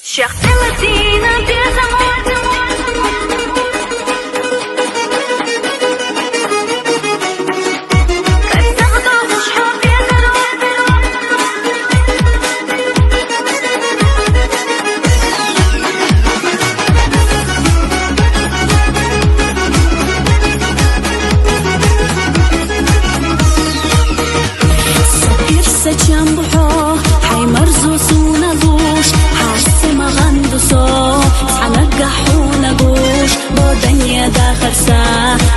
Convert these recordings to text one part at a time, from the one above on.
شخص المدينة بيزمون جنبه حي مرزوس ونغوش حاسي ما غندوسو سحنقح ونغوش بودنيا داخل سا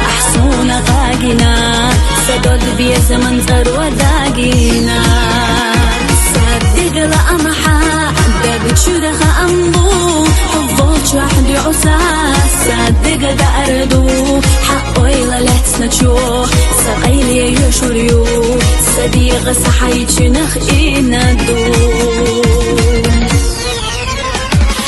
أحسونا غاقنا سدود بي زمن ثروة داقينا صدق لأمحا داقت شرخ أمبو حفوت وحدي عساس صدق داردو حقو إلا لحسنا تشوح سقيلي يشوريو صديق صحيت نخينا دوم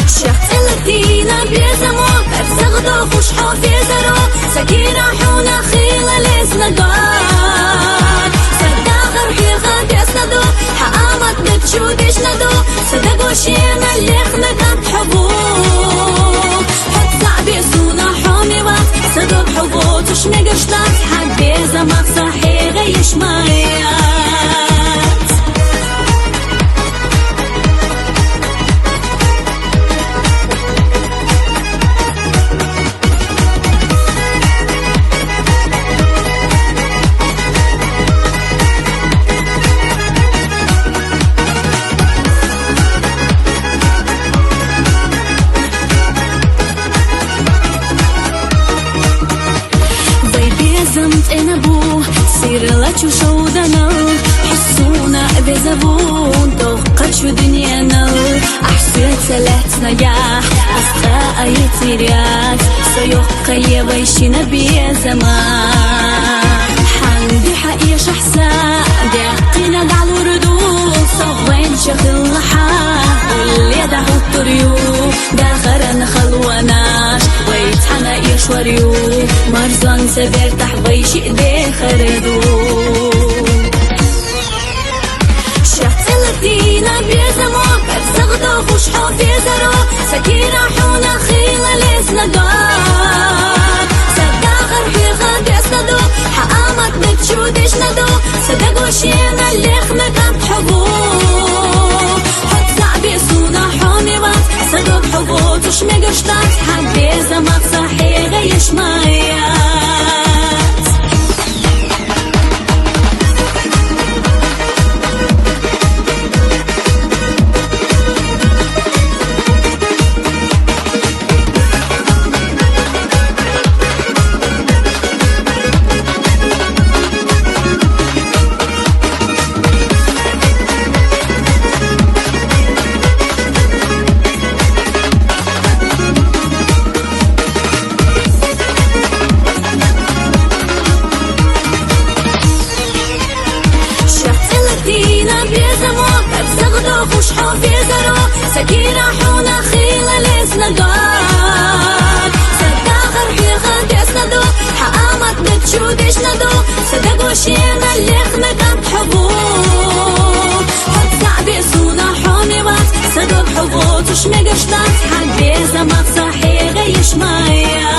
شخص المدينة بيزمو بفزغدو خوش حوفي زرو سكينة حونا خيلة لسنا دار صداق روحي غاب يسندو حقامت بتشوديش ندو صدق وشينا اللي خمدنا بحبوب حد صعب يسونا حومي وقت صدق حبوت وش مقشطات حد بيزمك صحي غيش مايا زمت انا بو سير لا تشودنا حسونا بزبون توقع شو دنيانا احسن ثلاث نجاح اسقى ايتيريات سيوقع يبيشنا بزمان حندي حقيا شحسا دقينا دعلو ردود صوين شغل لحا واللي دعو الطريو داخرنا خلوناش ويتحنا يشوريو مرزان سبير تحويش ايدي خردو شخص المدينة بيزمو بفزغدو خوش حوفي زرو سكينة حونا خيلة لسنا دار صداق روحي غاب يسندو حقامت بتشوديش ندو صدق وشينا اللي خمدنا بحبوب حد صعب يسونا حومي وقت صدق حبوت وش مقشطات حد بيزمك صحي غيش مايا خوش حوفي زرو سكينة حونا خيلة لسنا دار صداق روحي غاب يسندو حقامت بتشوديش ندو صدق وشينا اللي خمدنا بحبوب حد صعب يسونا حومي وقت صدق حبوت وش مقشطات حد بيزمك صحي غيش مايا